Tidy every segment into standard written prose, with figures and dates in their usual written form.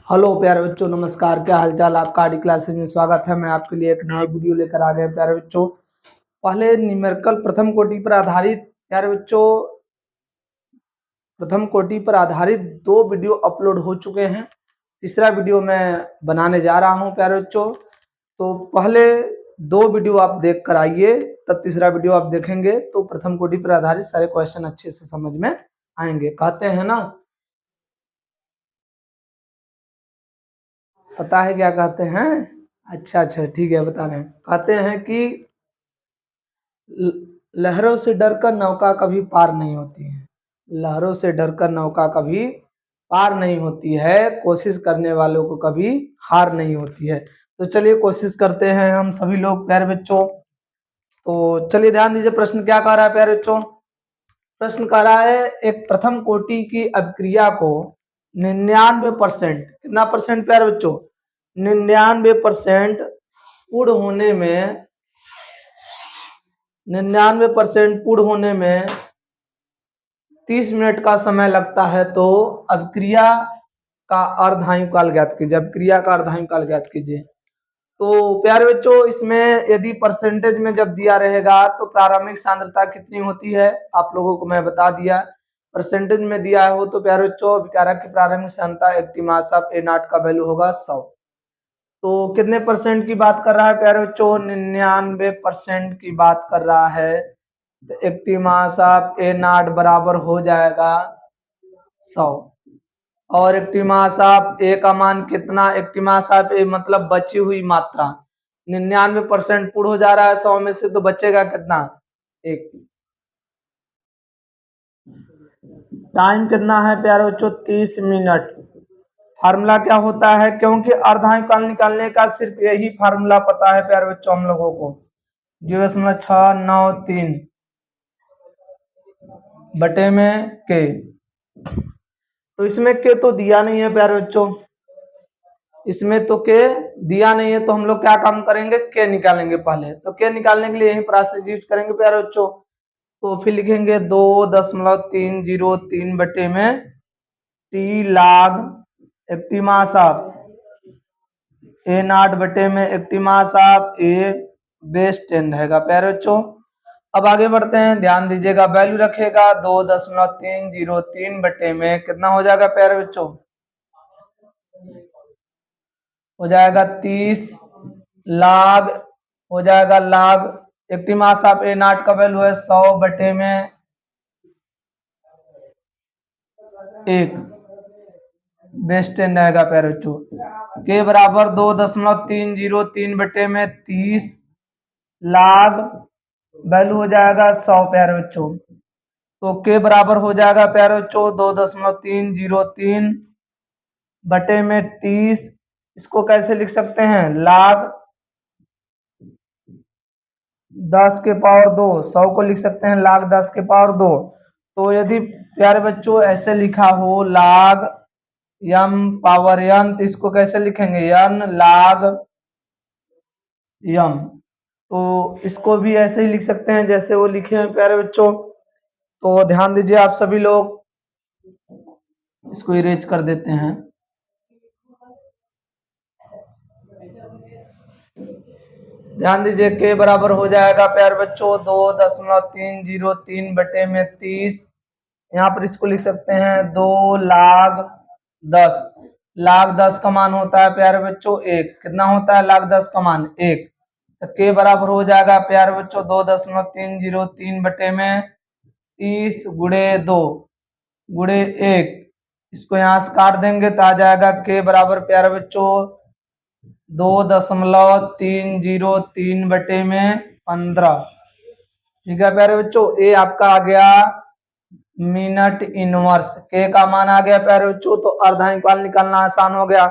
Hello प्यारे बच्चों, नमस्कार। क्या हालचाल? आपका आरडी क्लासेस में स्वागत है। मैं आपके लिए एक नया वीडियो लेकर आ गया प्यारे बच्चों। पहले न्यूमेरिकल प्रथम कोटि पर आधारित प्यारे बच्चों प्रथम कोटि पर आधारित 2 वीडियो अपलोड हो चुके हैं। तीसरा वीडियो मैं बनाने जा रहा हूं प्यारे बच्चों। तो पहले 2 वीडियो आप देख कर आइए, तब तीसरा वीडियो आप देखेंगे तो प्रथम कोटि पर आधारित सारे क्वेश्चन अच्छे से समझ में आएंगे। कहते हैं ना, पता है क्या कहते हैं? अच्छा, ठीक है, बता रहे हैं। कहते हैं कि लहरों से डरकर नौका कभी पार नहीं होती है। लहरों से डरकर नौका कभी पार नहीं होती है, कोशिश करने वालों को कभी हार नहीं होती है। तो चलिए कोशिश करते हैं हम सभी लोग प्यारे बच्चों। तो चलिए ध्यान दीजिए, प्रश्न क्या कह रहा है प्यारे बच्चों। प्रश्न कह रहा है, एक प्रथम कोटि की अभिक्रिया को 99% कितना परसेंट प्यारे बच्चों? 99% पूर्ण होने में 99% पूर्ण होने में 30 मिनट का समय लगता है। तो अभिक्रिया का अर्धायुकाल ज्ञात कीजिए। अभिक्रिया का अर्धायुकाल ज्ञात कीजिए। तो प्यारे बच्चों, इसमें यदि परसेंटेज में जब दिया रहेगा तो प्रारंभिक सांद्रता कितनी होती है आप लोगों को मैं बता दिया। परसेंटेज में दिया हो तो प्यारे बच्चों अभिकारक की प्रारंभिक सांद्रता 80 मास ऑफ ए नॉट का वैल्यू होगा 100। तो कितने परसेंट की बात कर रहा है प्यारे बच्चों? 99% की बात कर रहा है। तो 80 मास ऑफ ए नॉट बराबर हो जाएगा 100। और 80 मास ऑफ ए का मान कितना? 80 मास ऑफ ए मतलब बची हुई मात्रा। 99% पूर्ण हो जा रहा है 100 में से, तो बचेगा कितना? 1। टाइम कितना है प्यारे बच्चों? 30 मिनट। फार्मूला क्या होता है? क्योंकि अर्धायुकाल निकालने का सिर्फ यही फार्मूला पता है प्यारे बच्चों हम लोगों को, 0.693 बटे में के। तो इसमें के तो दिया नहीं है प्यारे बच्चों, इसमें तो के दिया नहीं है। तो हम लोग क्या काम करेंगे? के निकालेंगे पहले। तो के निकालने के लिए यही प्रोसेस यूज करेंगे प्यारे बच्चों। तो फिर लिखेंगे 2.303 बटे में T log 80 mass of A not बटे में 80 मास ऑफ ए बेस 10 रहेगा प्यारे बच्चों। अब आगे बढ़ते हैं, ध्यान दीजिएगा। वैल्यू रखेगा 2.303 बटे में कितना हो जाएगा प्यारे बच्चों? हो जाएगा 30 log, हो जाएगा log 80 mass of A not का वैल्यू है 100 बटे में 1 बेस 10 रहेगा प्यारे बच्चों। के बराबर 2.303 बटे में 30 log वैल्यू हो जाएगा 100 प्यारे बच्चों। तो के बराबर हो जाएगा प्यारे बच्चों 2.303 बटे में 30। इसको कैसे लिख सकते हैं? log 10 के पावर 2, 100 को लिख सकते हैं log 10 के पावर 2। तो यदि प्यारे बच्चों ऐसे लिखा हो log m पावर n, तो इसको कैसे लिखेंगे? n log m। तो इसको भी ऐसे ही लिख सकते हैं जैसे वो लिखे हैं प्यारे बच्चों। तो ध्यान दीजिए आप सभी लोग, इसको इरेज कर देते हैं। ध्यान दीजिए, के बराबर हो जाएगा प्यारे बच्चों 2.303 बटे में 30। यहाँ पर इसको लिख सकते हैं 2 log 10। log 10 का मान होता है प्यारे बच्चों 1। कितना होता है log 10 का मान? 1। तो के बराबर हो जाएगा प्यारे बच्चों 2.303 बटे में 30 गुणे 2 गुणे 1। इसको यहाँ से काट देंगे तो आ जाएगा के बराबर प्यारे बच्चों 2.303 बटे में 15। ठीक है प्यारे बच्चों, ये आपका आ गया मिनट इनवर्स। के का मान आ गया प्यारे बच्चों। तो अर्धायुकाल निकालना आसान हो गया।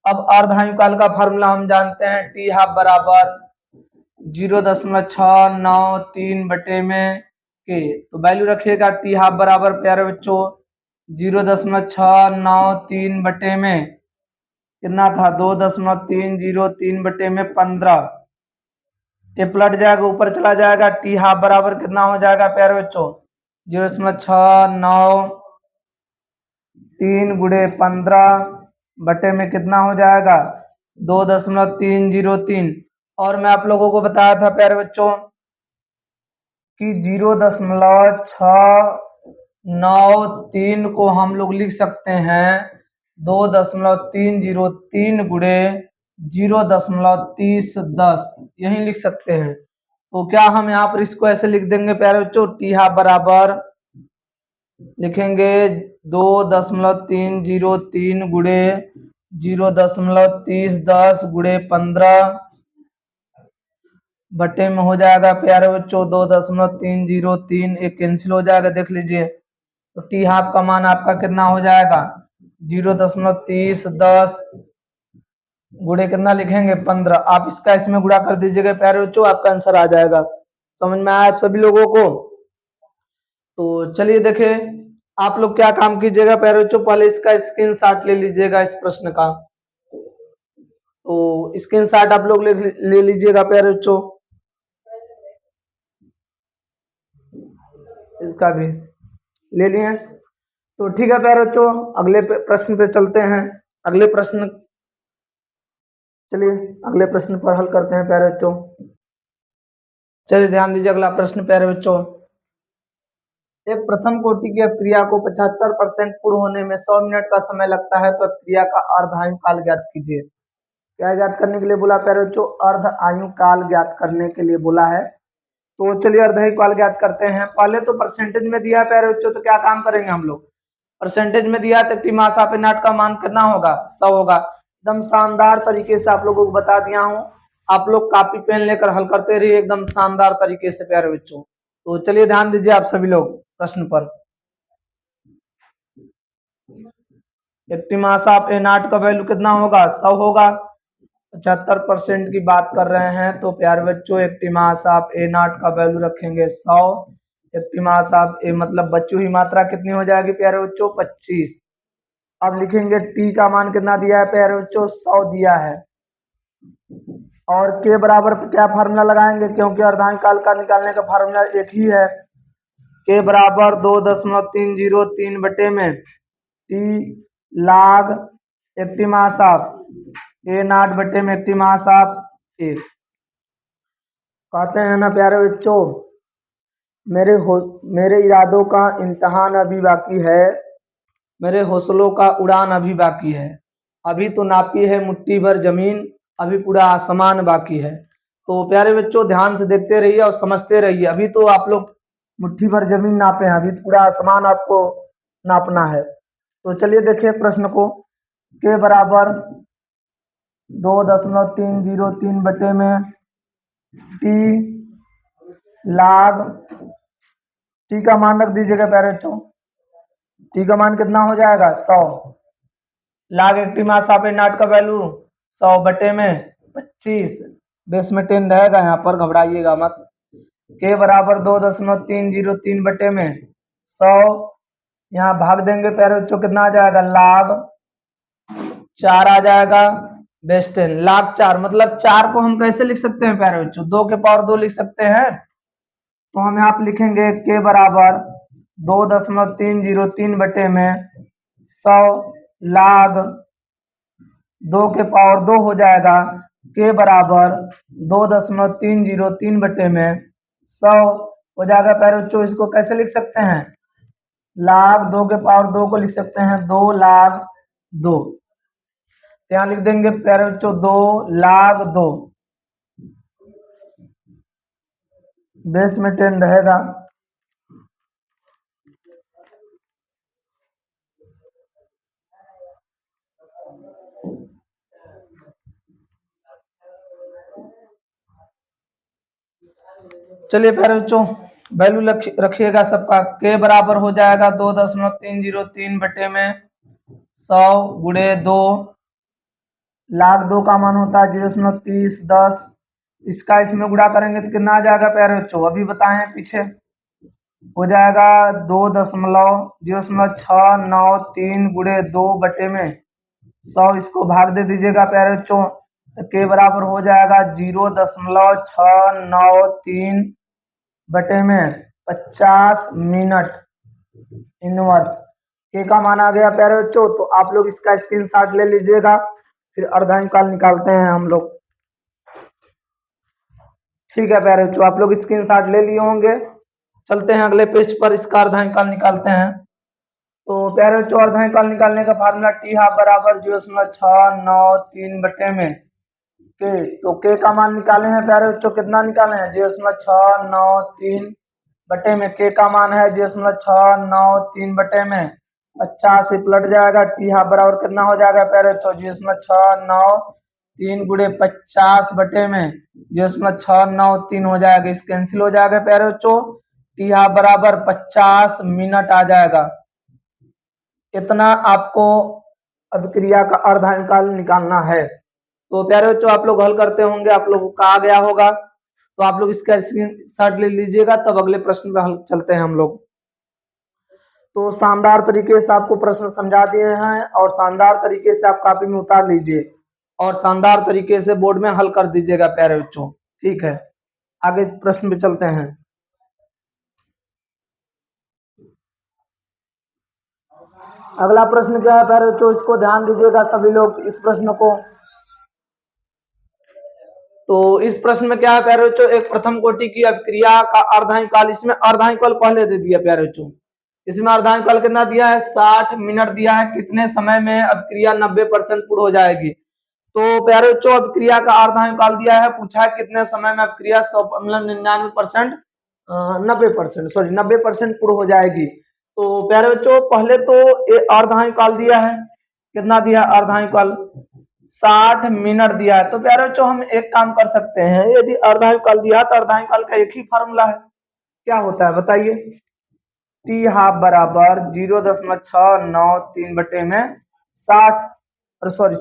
अब अर्धायुकाल का फार्मूला हम जानते हैं, टी हाफ बराबर 0.693 बटे में के। तो वैल्यू रखिएगा टी हाफ बराबर प्यारे बच्चों 0.693 बटे में कितना था? 2.303 बटे में 15। ये पलट जाएगा, ऊपर चला जाएगा। टी हाफ बराबर कितना हो जाएगा प्यारे बच्चों? 0.693 गुणे 15 बटे में कितना हो जाएगा 2.303। और मैं आप लोगों को बताया था प्यारे बच्चों कि 0.693 को हम लोग लिख सकते हैं 2.303 गुणे 0.3010, यही लिख सकते हैं। तो क्या हम यहाँ पर इसको ऐसे लिख देंगे प्यारे बच्चों, टी हाफ बराबर लिखेंगे 2.303 गुणे 0.3010 गुणे 15 बटे में हो जाएगा प्यारे बच्चों 2.303, एक कैंसिल हो जाएगा, देख लीजिए। तो टी हाफ का मान आपका कितना हो जाएगा 0.3010 गुणे कितना लिखेंगे 15। आप इसका इसमें गुणा कर दीजिएगा प्यारे बच्चों, आपका आंसर आ जाएगा। समझ में आया आप सभी लोगों को? तो चलिए देखें, आप लोग क्या काम कीजिएगा प्यारे बच्चों, पहले इसका स्क्रीनशॉट ले लीजिएगा इस प्रश्न का। तो स्क्रीनशॉट आप लोग ले लीजिएगा प्यारे बच्चों, इसका भी ले लिए। तो ठीक है प्यारे बच्चों, अगले प्रश्न पे चलते हैं। अगले प्रश्न, चलिए अगले प्रश्न पर हल करते हैं प्यारे बच्चों। चलिए ध्यान दीजिए, अगला प्रश्न प्यारे बच्चों, एक प्रथम कोटि की अपक्रिया को 75% पूर्ण होने में 100 मिनट का समय लगता है, तो अपक्रिया का अर्ध आयु काल ज्ञात कीजिए। क्या ज्ञात करने के लिए बोला प्यारे बच्चों? अर्ध आयु काल ज्ञात करने के लिए बोला है। तो चलिए अर्ध आयु काल ज्ञात करते हैं। पहले तो परसेंटेज में दिया है प्यारे बच्चों, तो क्या काम करेंगे हम लोग, परसेंटेज में दिया है तो T mass of A not का मान कितना होगा 100 होगा। एकदम शानदार तरीके से आप लोगों को बता दिया हूँ, आप लोग कॉपी पेन लेकर हल करते रहिए एकदम शानदार तरीके से प्यारे बच्चों। तो चलिए ध्यान दीजिए आप सभी लोग प्रश्न पर। T mass of A not का वैल्यू कितना होगा 100 होगा। 75% की बात कर रहे हैं तो प्यारे बच्चों एक्टिमास ऑफ ए नॉट का वैल्यू रखेंगे 100। एक्टिमास ऑफ ए मतलब बची हुई मात्रा कितनी हो जाएगी प्यारे बच्चों 25। अब लिखेंगे टी का मान कितना दिया है प्यारे बच्चों 100 दिया है। और के बराबर क्या फार्मूला लगाएंगे, क्योंकि अर्धांक काल का निकालने का फार्मूला एक ही है। के बराबर 2.303 बटे में टी लाग एक्टिमास ऑफ ए नॉट बटे में एक्टिमास ऑफ ए। कहते हैं ना प्यारे बच्चों, मेरे इरादों का इम्तहान अभी बाकी है, मेरे हौसलों का उड़ान अभी बाकी है। अभी तो नापी है मुट्ठी भर जमीन, अभी पूरा आसमान बाकी है। तो प्यारे बच्चों ध्यान से देखते रहिए और समझते रहिए। अभी तो आप लोग मुट्ठी भर जमीन नापे हैं, अभी पूरा आसमान आपको नापना है। तो चलिए देखिए प्रश्न को। के बराबर 2.303 बटे में टी लाग, टी का मान रख दीजिएगा प्यारे बच्चों, टी का मान कितना हो जाएगा 100। लाग एक्टिमास ऑफ ए नॉट का वैल्यू 100 बटे में 25, बेस में 10 रहेगा, यहाँ पर घबराइएगा मत। के बराबर 2.303 बटे में 100, यहाँ भाग देंगे प्यारे बच्चों, कितना आ जाएगा लाग 4 आ जाएगा, बेस 10 लाग 4। मतलब 4 को हम कैसे लिख सकते हैं प्यारे बच्चों, 2 के पावर 2 लिख सकते हैं। तो हम यहाँ पे लिखेंगे के बराबर 2.303 बटे में 100 लाग 2 के पावर 2 हो जाएगा। के बराबर 2.303 बटे में 100 हो जाएगा प्यारे बच्चों। इसको कैसे लिख सकते हैं, लाग 2 के पावर 2 को लिख सकते हैं 2 लाग 2। यहाँ लिख देंगे प्यारे बच्चों 2 लाग 2, बेस में 10 रहेगा। चलिए प्यारे बच्चों वैल्यू रखिएगा सबका। के बराबर हो जाएगा 2.303 बटे में 100 गुणे 2, लाख 2 का मान होता है 0.3010। इसका इसमें गुणा करेंगे तो कितना आ जाएगा प्यारे बच्चों, अभी बताएं पीछे। हो जाएगा 2.0693 गुणे 2 बटे में 100, इसको भाग दे दीजिएगा प्यारे बच्चों। तो के बराबर हो जाएगा 0.693 बटे में 50 मिनट इनवर्स। के का मान आ गया प्यारे बच्चों। तो आप लोग इसका स्क्रीनशॉट ले लीजिएगा, फिर अर्धांशकाल निकालते हैं हम लोग। ठीक है प्यारे बच्चों, आप लोग स्क्रीनशॉट ले लिए होंगे। चलते हैं अगले पेज पर, इसका अर्धांशकाल निकालते हैं। तो प्यारे बच्चों, अर्धांशकाल निकालने का फार्मूला टी हाफ बराबर 0.693 में के। तो के का मान निकाले हैं प्यारे बच्चों, कितना निकाले हैं 0.693 में। के का मान है 0.693 में 50 से पलट जाएगा। टी हाफ बराबर कितना हो जाएगा प्यारे बच्चों, 0.693 गुणे 50 में 0.693 हो जाएगा। इस कैंसिल हो जाएगा प्यारे बच्चों। टी हाफ बराबर 50 मिनट आ जाएगा। इतना आपको अभिक्रिया का अर्धांशकाल निकालना है। तो प्यारे बच्चों, आप लोग हल करते होंगे, आप लोगों का आ गया होगा, तो आप लोग इसका स्क्रीनशॉट ले लीजिएगा, तब अगले प्रश्न पे हल चलते हैं हम लोग। तो शानदार तरीके से आपको प्रश्न समझा दिए हैं और शानदार तरीके से आप कॉपी में उतार लीजिए और शानदार तरीके से बोर्ड में हल कर दीजिएगा प्यारे बच्चों। ठीक है, आगे प्रश्न पे चलते हैं। अगला प्रश्न क्या है प्यारे बच्चों, इसको ध्यान दीजिएगा सभी लोग इस प्रश्न को। तो इस प्रश्न में क्या है प्यारे बच्चों, एक प्रथम कोटि की अभिक्रिया का अर्धांशकाल, इसमें अर्धांशकाल पहले दे दिया प्यारे बच्चों। इसमें अर्धांशकाल कितना दिया है, 60 मिनट दिया है। कितने समय में अभिक्रिया 90% पूर्ण हो जाएगी। तो प्यारे बच्चों, अभिक्रिया का अर्धांशकाल दिया है, पूछा है कितने समय में अभिक्रिया 99% 90% पूर्ण हो जाएगी। तो प्यारे बच्चों, पहले तो ये अर्धांशकाल दिया है, कितना दिया है अर्धांशकाल, 60 मिनट दिया है। तो प्यारे बच्चों, हम एक काम कर सकते हैं, यदि अर्धांशकाल दिया तो अर्धांशकाल का एक ही फार्मूला है, क्या होता है बताइए। टी हाफ बराबर 0.693 में 60 सॉरी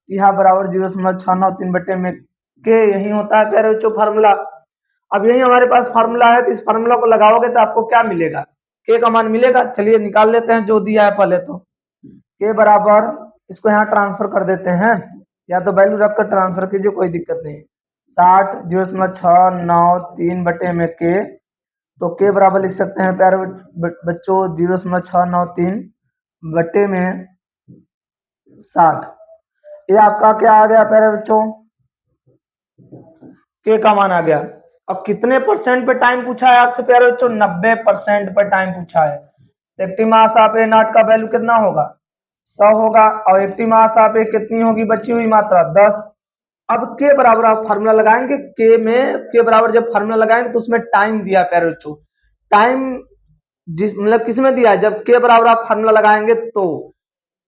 टी हाफ बराबर 0.693 में के, यही होता है प्यारे बच्चों फार्मूला। अब यही हमारे पास फार्मूला है, तो इस फार्मूला को लगाओगे तो आपको क्या मिलेगा, के का मान मिलेगा। चलिए निकाल लेते हैं जो दिया है पहले। तो के बराबर, इसको यहाँ ट्रांसफर कर देते हैं, या तो वैल्यू रखकर ट्रांसफर कीजिए, कोई दिक्कत नहीं। 60 0.693 में के, तो के बराबर लिख सकते हैं प्यारे बच्चों 0.693 में 60। ये आपका क्या आ गया प्यारे बच्चों, के का मान आ गया। अब कितने परसेंट पे टाइम पूछा है आपसे प्यारे बच्चों, 90% पे टाइम पूछा है। Active mass of A not का वैल्यू कितना होगा, 100 होगा, और एक्टिव मास ऑफ ए कितनी होगी बची हुई मात्रा, 10। अब के बराबर आप फार्मूला लगाएंगे, के में के बराबर जब फार्मूला लगाएंगे तो उसमें टाइम दिया प्यारे बच्चों। टाइम जिस मतलब किसमें दिया है, जब के बराबर आप फार्मूला लगाएंगे तो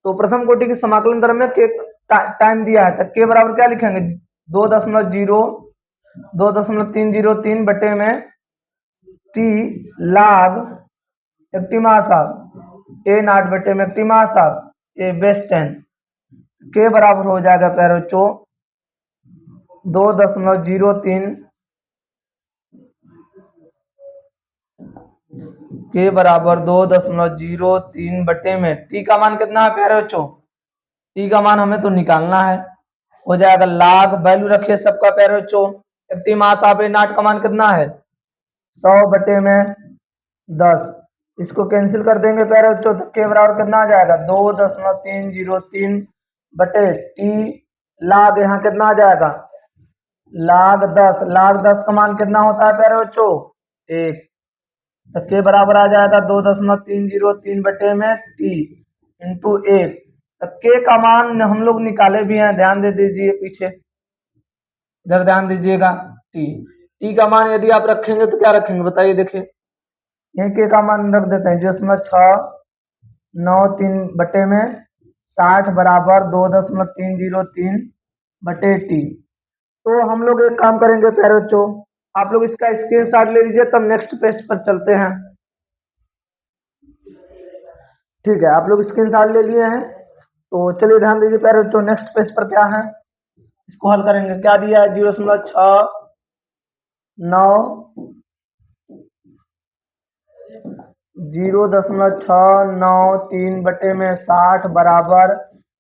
प्रथम कोटि की समाकलन दर में के टाइम दिया है, तो के बराबर क्या लिखेंगे, 2.303 बटे में टी लाग active mass of A not बटे में active mass of A base 10। के बराबर हो जाएगा प्यारे बच्चों 2.03 के बराबर 2.03 बटे में टी का मान कितना है प्यारे बच्चों, टी का मान हमें तो निकालना है, हो जाएगा लाग, वैल्यू रखिए सबका प्यारे बच्चों। Active mass of A not का मान कितना है 100 बटे में 10, इसको कैंसिल कर देंगे प्यारे बच्चों, तो के बराबर कितना आ जाएगा 2.303 बटे टी लाग, यहाँ कितना आ जाएगा लाग 10। लाग 10 का मान कितना होता है प्यारे बच्चों 1, तो के बराबर आ जाएगा 2.303 बटे में टी इंटू 1। तो के का मान हम लोग निकाले भी हैं, ध्यान दे दीजिए पीछे, इधर ध्यान दीजिएगा। टी का मान यदि आप रखेंगे तो क्या रखेंगे बताइए, देखिए यही के का मान रख देते हैं 0.693 बटे में 60 बराबर 2.303 बटे टी। तो हम लोग एक काम करेंगे प्यारे बच्चों, आप लोग इसका स्क्रीनशॉट ले लीजिए, तब नेक्स्ट पेज पर चलते हैं। ठीक है, आप लोग स्क्रीनशॉट ले लिए हैं, तो चलिए ध्यान दीजिए प्यारे बच्चों, नेक्स्ट पेज पर क्या है इसको हल करेंगे। क्या दिया है 0.693 बटे में 60 बराबर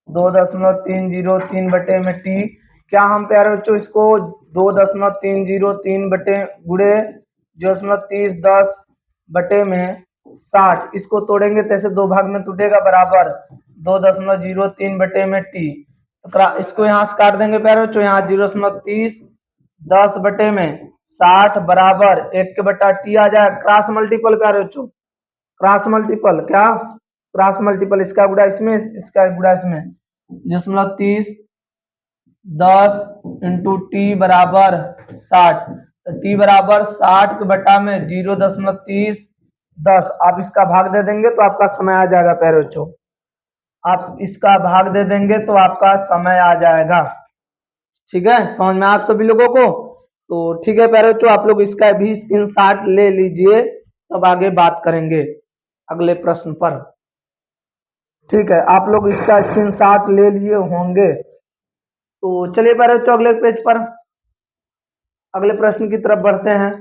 2.303 बटे में टी। क्या हम प्यारे बच्चों इसको 2.303 बटे गुड़े 0.3010 बटे में 60, इसको तोड़ेंगे तो ऐसे 2 भाग में टूटेगा, बराबर 2.03 बटे में टी। तो इसको यहाँ से काट देंगे प्यारे बच्चों, यहाँ 0.30 10 बटे में 60 बराबर 1 के बटा टी आ जाए। क्रॉस मल्टीपल प्यारे बच्चों, क्रॉस मल्टीपल, क्या क्रॉस मल्टीपल, इसका गुणा इसमें, इसका गुणा इसमें, 0.30 10 इंटू टी बराबर 60, तो टी बराबर 60 के बटा में 0.30 10, आप इसका भाग दे देंगे तो आपका समय आ जाएगा प्यारे बच्चों, आप इसका भाग दे देंगे तो आपका समय आ जाएगा। ठीक है, समझ में आप सभी लोगों को? तो ठीक है प्यारे बच्चों, आप लोग इसका भी स्क्रीनशॉट ले लीजिए, तब आगे बात करेंगे अगले प्रश्न पर। ठीक है, आप लोग इसका स्क्रीनशॉट ले लिए होंगे। तो चलिए प्यारे बच्चों अगले पेज पर, अगले प्रश्न की तरफ बढ़ते हैं।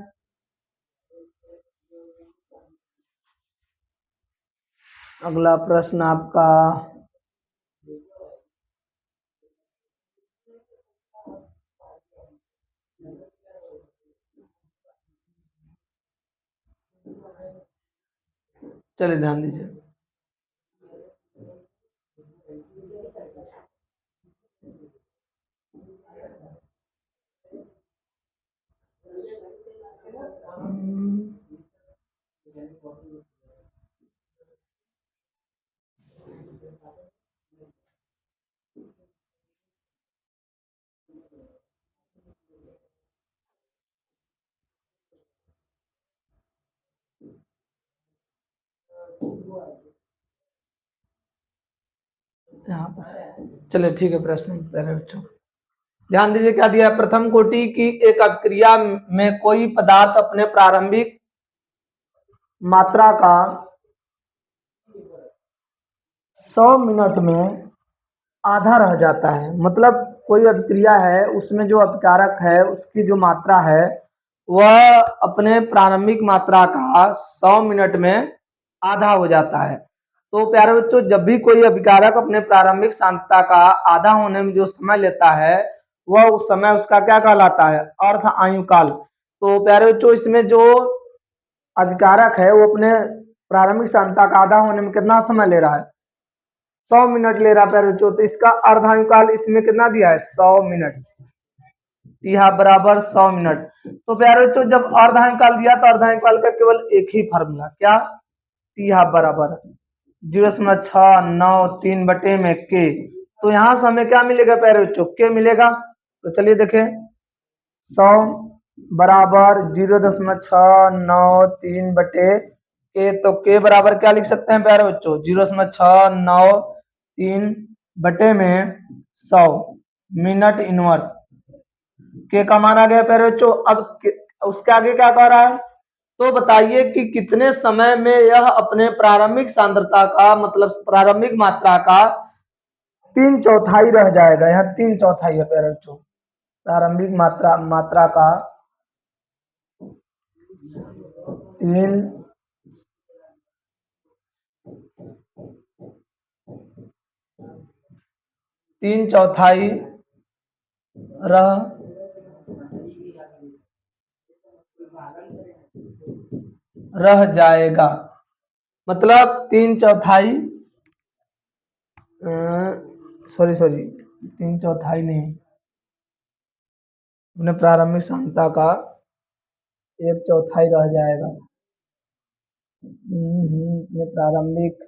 अगला प्रश्न आपका चलिए ध्यान दीजिए। यहाँ पर चलिए ठीक है, प्रश्न प्यारे बच्चों ध्यान दीजिए क्या दिया है। प्रथम कोटि की एक अभिक्रिया में कोई पदार्थ अपने प्रारंभिक मात्रा का 100 मिनट में आधा रह जाता है। मतलब कोई अभिक्रिया है, उसमें जो अभिकारक है उसकी जो मात्रा है वह अपने प्रारंभिक मात्रा का 100 मिनट में आधा हो जाता है। तो प्यारे बच्चों, जब भी कोई अभिकारक अपने प्रारंभिक सांद्रता का आधा होने में जो समय लेता है वह उस समय उसका क्या कहलाता है? अर्ध आयुकाल। तो प्यारे बच्चों, इसमें जो अभिकारक है वो अपने प्रारंभिक सांद्रता का आधा होने में कितना समय ले रहा है? 100 मिनट ले रहा है प्यारे बच्चों। तो इसका अर्धायुकाल इसमें कितना दिया है? 100 मिनट, यहाँ बराबर 100 मिनट। तो प्यारे बच्चों, जब अर्धायुकाल दिया तो अर्धायुकाल का केवल एक ही फार्मूला, क्या? यहाँ बराबर 0.693 बटे में के। तो यहाँ से हमें क्या मिलेगा प्यारे बच्चों? के मिलेगा। तो चलिए देखें, 100 बराबर 0.693 बटे के, तो के बराबर क्या लिख सकते हैं प्यारे बच्चों? 0.693 बटे में 100 मिनट इनवर्स। के का मान आ गया प्यारे बच्चों। अब उसके आगे क्या कह रहा है? तो बताइए कि कितने समय में यह अपने प्रारंभिक सांद्रता का, मतलब प्रारंभिक मात्रा का 3/4 रह जाएगा। यहाँ 3/4 है प्यारे बच्चों, प्रारंभिक मात्रा का 3/4 रह जाएगा। मतलब 3/4, सॉरी 3/4 नहीं, अपने प्रारंभिक सांद्रता का 1/4 रह जाएगा। अपने प्रारंभिक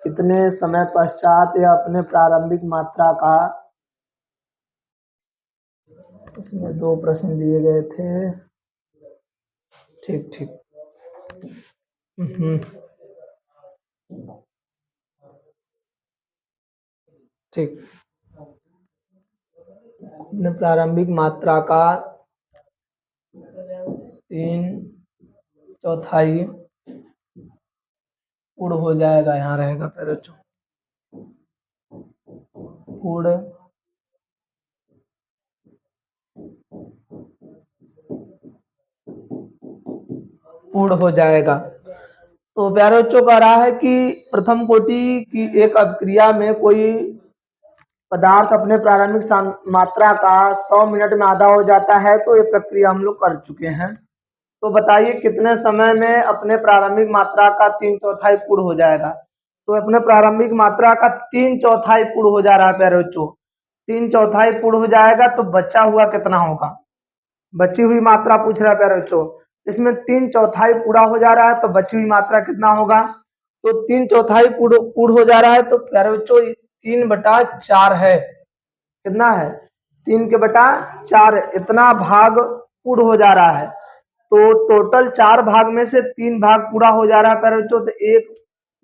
कितने समय पश्चात या अपने प्रारंभिक मात्रा का, इसमें 2 प्रश्न दिए गए थे। ठीक ठीक, ठीक, अपने प्रारंभिक मात्रा का 3/4 पूर्ण हो जाएगा, यहाँ रहेगा फिर बच्चों पूर्ण हो जाएगा। तो प्यारे बच्चों कह रहा है कि प्रथम कोटि की एक अभिक्रिया में कोई पदार्थ अपने प्रारंभिक मात्रा का 100 मिनट में आधा हो जाता है। तो ये प्रक्रिया हम लोग कर चुके हैं। तो बताइए कितने समय में अपने प्रारंभिक मात्रा का 3/4 पूर्ण हो जाएगा। तो अपने प्रारंभिक मात्रा का 3/4 पूर्ण हो जा रहा है प्यारे बच्चों, 3/4 पूर्ण हो जाएगा तो बचा हुआ कितना होगा, बची हुई मात्रा पूछ रहा है प्यारे बच्चों। इसमें 3/4 पूरा हो जा रहा है तो बची हुई मात्रा कितना होगा, तो 3/4 पूर्ण हो जा रहा है तो प्यारे बच्चों 3/4 है, कितना है 3/4, इतना भाग पूर्ण हो जा रहा है। तो टोटल 4 भाग में से 3 भाग पूरा हो जा रहा है प्यारे बच्चों, तो एक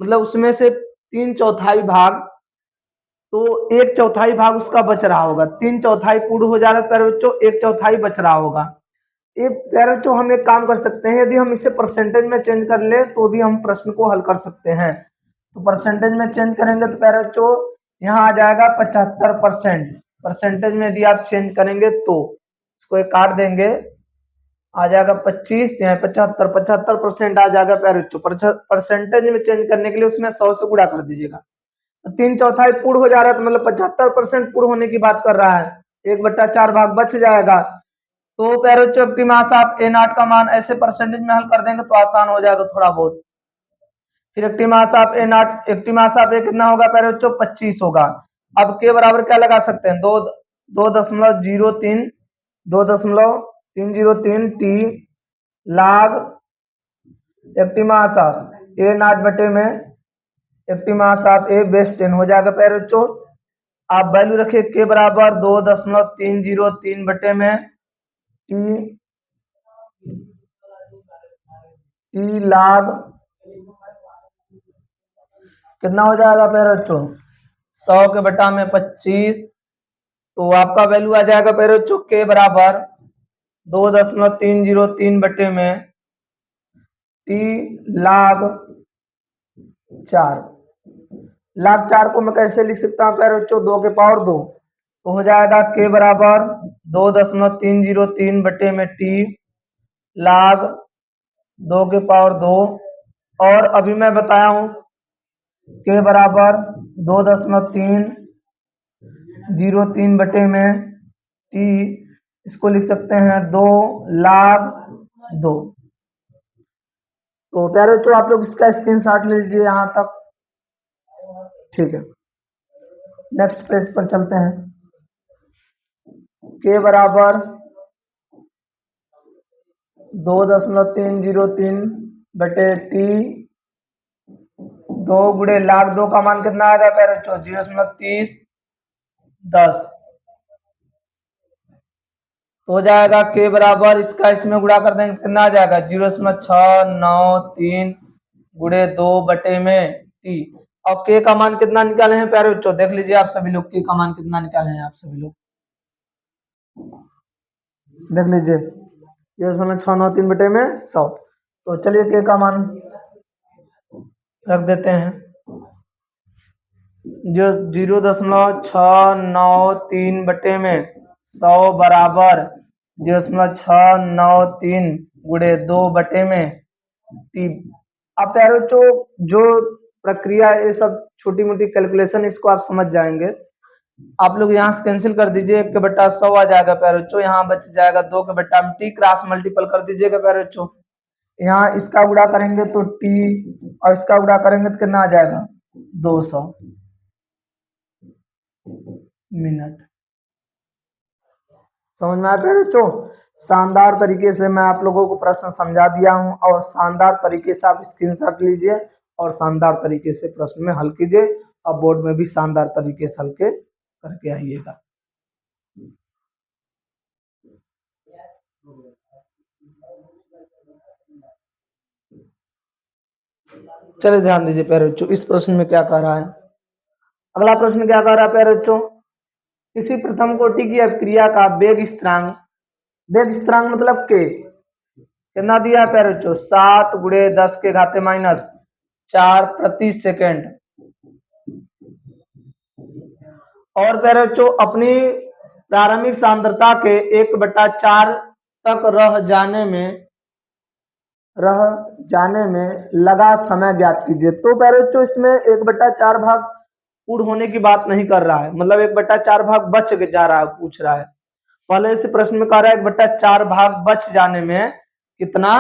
मतलब उसमें से 3/4 भाग, तो 1/4 भाग उसका बच रहा होगा। 3/4 पूर्ण हो जा रहा है प्यारे बच्चों, 1/4 बच रहा होगा। ये प्यारे बच्चों हम एक काम कर सकते हैं, यदि हम इसे परसेंटेज में चेंज कर ले तो भी हम प्रश्न को हल कर सकते हैं। तो परसेंटेज में चेंज करेंगे तो प्यारे बच्चों यहाँ आ जाएगा 75%। परसेंटेज में यदि आप चेंज करेंगे तो इसको एक काट देंगे, आ जाएगा 25, 75% आ जाएगा प्यारे बच्चों। परसेंटेज में चेंज करने के लिए उसमें 100 से गुणा कर दीजिएगा। 3/4 पूर्ण हो जा रहा है तो मतलब 75% पूर्ण होने की बात कर रहा है, 1/4 भाग बच जाएगा। तो प्यारे बच्चों एक्टिमास आप A0 का मान ऐसे परसेंटेज में हल कर देंगे तो आसान हो जाएगा थोड़ा बहुत। फिर एक्टिमास आप A कितना होगा प्यारे बच्चों, 25 होगा। अब के बराबर क्या लगा सकते हैं, 2.03 टी लाग एक्टिमास आप A0 बटे में एक्टिमास आप A बेस 10 हो जाएगा प्यारे बच्चों। आप वैल्यू रखिए के बराबर 2.303 बटे में टी लाग कितना हो जाएगा प्यारे बच्चों, 100 के बटा में 25, तो आपका वैल्यू आ जाएगा प्यारे बच्चों के बराबर 2.303 बटे में टी लाग 4 को मैं कैसे लिख सकता हूँ प्यारे बच्चों, 2 के पावर 2, तो हो जाएगा के बराबर 2.303 बटे में टी लाग 2 के पावर 2, और अभी मैं बताया हूं के बराबर 2.303 बटे में टी, इसको लिख सकते हैं 2 लाग 2। तो प्यारे बच्चों आप लोग इसका स्क्रीनशॉट ले लीजिए यहां तक, ठीक है। नेक्स्ट पेज पर चलते हैं। के बराबर 2.303 बटे टी 2 गुणे लाख 2 का मान कितना आएगा प्यारे बच्चों, 0.30 10, तो हो जाएगा के बराबर इसका इसमें गुणा कर देंगे कितना आ जाएगा 0.693 गुणे 2 बटे में टी। और के का मान कितना निकाले हैं प्यारे बच्चों, देख लीजिए आप सभी लोग के का मान कितना निकाले हैं, आप सभी लोग देख लीजिए 0.693 बटे में 100। तो चलिए के का मान रख देते हैं, जो 0.693 बटे में 100 बराबर 0.693 गुणे 2 बटे में टी। अब प्यारे बच्चों जो प्रक्रिया ये सब छोटी मोटी कैलकुलेशन इसको आप समझ जाएंगे। आप लोग यहाँ से कैंसिल कर दीजिए, 1 के बटा 100 आ जाएगा प्यारे बच्चों, यहाँ बच जाएगा 2 के बटा में टी, क्रॉस मल्टीपल कर दीजिएगा प्यारे बच्चों। यहाँ इसका गुणा करेंगे तो टी और इसका गुणा करेंगे तो कितना आ जाएगा 200 मिनट। समझ में आया प्यारे बच्चों, शानदार तरीके से मैं आप लोगों को प्रश्न समझा दिया हूं, और शानदार तरीके से आप स्क्रीनशॉट लीजिए और शानदार तरीके से प्रश्न में हल कीजिए, और बोर्ड में भी शानदार तरीके से हल करके आइएगा। चलिए ध्यान दीजिए प्यारे बच्चों, इस प्रश्न में क्या कह रहा है। अगला प्रश्न क्या कह रहा है प्यारे बच्चों, किसी प्रथम कोटि की अभिक्रिया का वेग स्थिरांक मतलब के कितना दिया है प्यारे बच्चों, 7 गुणे 10 के घाते माइनस 4 प्रति सेकेंड। और प्यारे बच्चों अपनी प्रारंभिक सांद्रता के 1/4 तक रह जाने में लगा समय ज्ञात कीजिए। तो प्यारे बच्चों इसमें 1/4 भाग पूर्ण होने की बात नहीं कर रहा है, मतलब 1/4 भाग बच जा रहा है, पूछ रहा है। पहले इस प्रश्न में कह रहा है 1/4 भाग बच जाने में कितना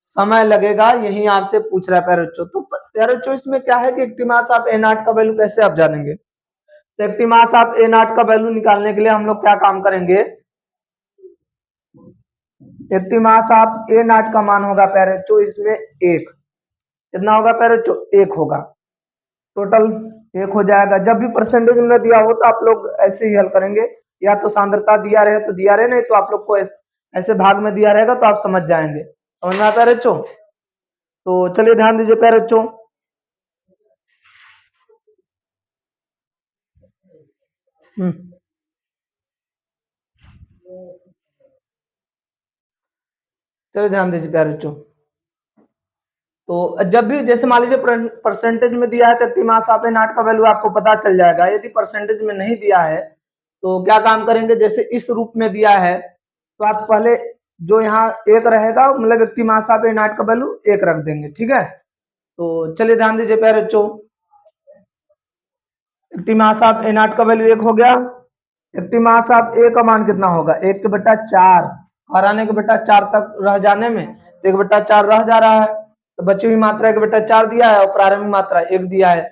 समय लगेगा, यही आपसे पूछ रहा है प्यारे बच्चों। तो प्यारे बच्चों इसमें क्या है कि active mass of A not का वैल्यू कैसे आप जानेंगे। तो active mass of A not का वैल्यू निकालने के लिए हम लोग क्या काम करेंगे, active mass of A not का मान होगा प्यारे बच्चों इसमें एक, कितना होगा प्यारे बच्चों, एक होगा, टोटल एक हो जाएगा। जब भी परसेंटेज में दिया हो तो आप लोग ऐसे ही हल करेंगे, या तो सांद्रता दिया रहे तो दिया रहे, नहीं तो आप लोग को ऐसे भाग में दिया रहेगा तो आप समझ जाएंगे। समझ में आता है बच्चों। तो चलिए ध्यान दीजिए प्यारे बच्चों। चलिए ध्यान दीजिए प्यारे बच्चों। तो जब भी जैसे मान लीजिए परसेंटेज में दिया है तो active mass of A not का वैल्यू आपको पता चल जाएगा। यदि परसेंटेज में नहीं दिया है तो क्या काम करेंगे, जैसे इस रूप में दिया है तो आप पहले जो यहाँ एक रहेगा मतलब active mass of A not का वैल्यू एक रख देंगे, ठीक है। तो चलिए ध्यान दीजिए प्यारे बच्चों, active mass of A not का वैल्यू एक हो गया। एक्टिव मास ऑफ ए का मान कितना होगा, एक के बटा चार, और आने के बटा चार तक रह जाने में तो एक बटा चार रह जा रहा है, तो बची हुई मात्रा एक बटा चार दिया है और प्रारंभिक मात्रा एक दिया है।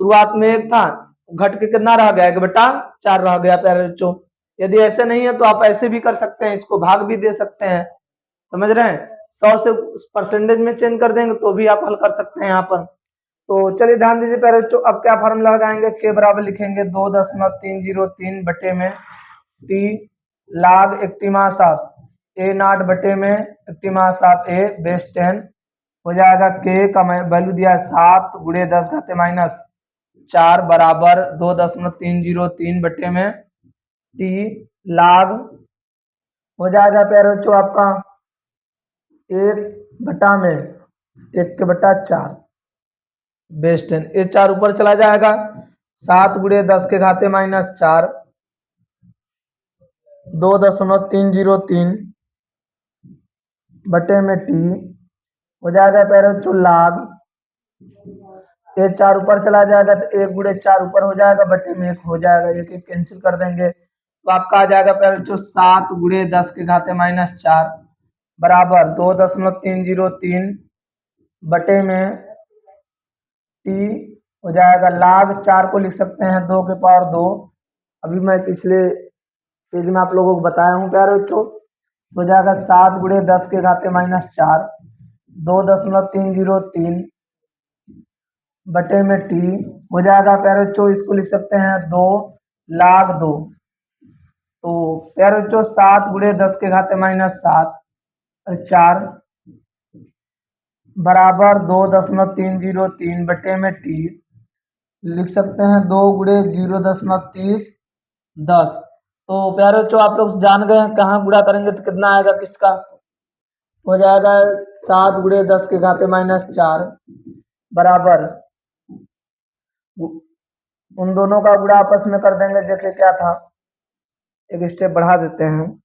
शुरुआत में एक था, घट के कितना रह गया, एक बटा चार रह गया प्यारे बच्चों। यदि ऐसे नहीं है तो आप ऐसे भी कर सकते हैं, इसको भाग भी दे सकते हैं, समझ रहे हैं। 100 से परसेंटेज में चेंज कर देंगे तो भी आप हल कर सकते हैं यहाँ पर। तो चलिए ध्यान दीजिए प्यारे बच्चों, अब क्या फार्मूला लगाएंगे, के बराबर लिखेंगे 2.303 बटे में T log active mass of A not बटे में active mass of A base 10 हो जाएगा। के का वैल्यू दिया है 7 गुणे 10 घाते माइनस 4 बराबर 2.303 बटे में टी log हो जाएगा प्यारे बच्चों आपका एक बटा में एक के बटा चार बेस 10, ये चार ऊपर चला जाएगा, 7 गुणे 10 के घाते माइनस 4 2.303 बटे में टी हो जाएगा प्यारे बच्चों log, ये चार ऊपर चला जाएगा तो एक गुणे चार ऊपर हो जाएगा बटे में एक हो जाएगा, एक एक कैंसिल कर देंगे तो आपका आ जाएगा प्यारे बच्चों 7 गुणे 10 के घाते माइनस 4 बराबर 2.303 बटे में टी हो जाएगा। log 4 को लिख सकते हैं 2 के पावर 2, अभी मैं पिछले पेज में आप लोगों को बताया हूँ प्यारे बच्चों। हो जाएगा 7 गुणे 10 के घाते माइनस 4 2.303 बटे में टी हो जाएगा प्यारे बच्चों, इसको लिख सकते हैं 2 log 2। तो प्यारे बच्चों 7 गुणे 10 के घाते माइनस 7 और 4 बराबर 2.303 बटे में टी लिख सकते हैं 2 गुणे 0.30 10। तो प्यारे बच्चों आप लोग जान गए कहाँ गुणा करेंगे तो कितना आएगा, किसका हो जाएगा 7 गुणे 10 के घाते माइनस 4 बराबर उन दोनों का गुणा आपस में कर देंगे। देखिए क्या था, एक स्टेप बढ़ा देते हैं,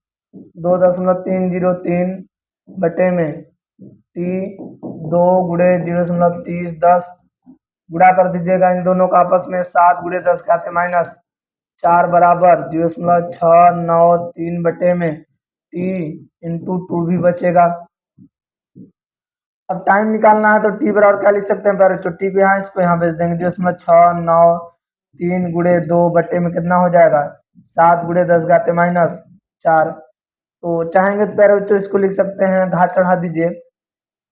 2.303 बटे में टी 2 गुणे 0.30 10 गुणा कर दीजिएगा इन दोनों का आपस में, 7 गुणे 10 के घाते माइनस 4 बराबर 0.693 बटे में टी इंटू 2 भी बचेगा। अब टाइम निकालना है तो टी बराबर क्या लिख सकते हैं प्यारे बच्चों, टी पे यहाँ इसको यहाँ भेज देंगे, 0.693 गुणे 2 बटे में कितना हो जाएगा 7 गुणे 10 घाते माइनस 4। तो चाहेंगे तो प्यारे बच्चों इसको लिख सकते हैं, घात चढ़ा दीजिए,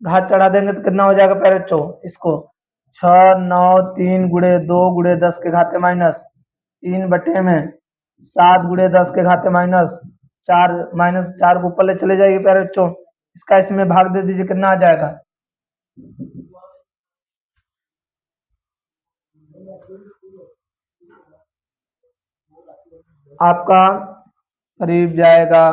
घात चढ़ा देंगे तो कितना हो जाएगा प्यारे बच्चों, इसको 693 गुणे 2 गुणे 10 के घाते माइनस 3 बटे में 7 गुणे 10 के घाते माइनस 4 माइनस 4 को ऊपर ले चले जाइए प्यारे बच्चों, इसका इसमें भाग दे दीजिए, कितना आ जाएगा आपका करीब जाएगा